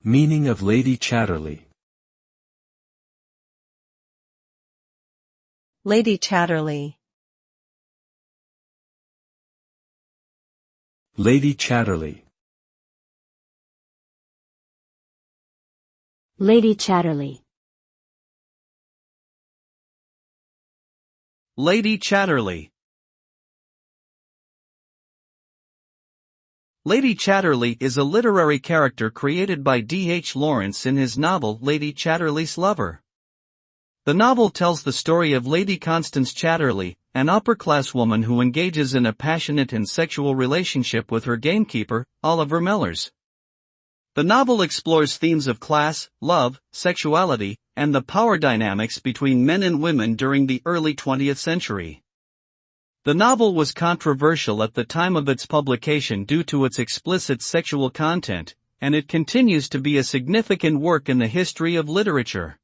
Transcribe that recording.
Meaning of Lady Chatterley. Lady Chatterley. Lady Chatterley. Lady Chatterley. Lady Chatterley. Lady Chatterley is a literary character created by D.H. Lawrence in his novel Lady Chatterley's Lover. The novel tells the story of Lady Constance Chatterley, an upper-class woman who engages in a passionate and sexual relationship with her gamekeeper, Oliver Mellors. The novel explores themes of class, love, sexuality, and the power dynamics between men and women during the early 20th century. The novel was controversial at the time of its publication due to its explicit sexual content, and it continues to be a significant work in the history of literature.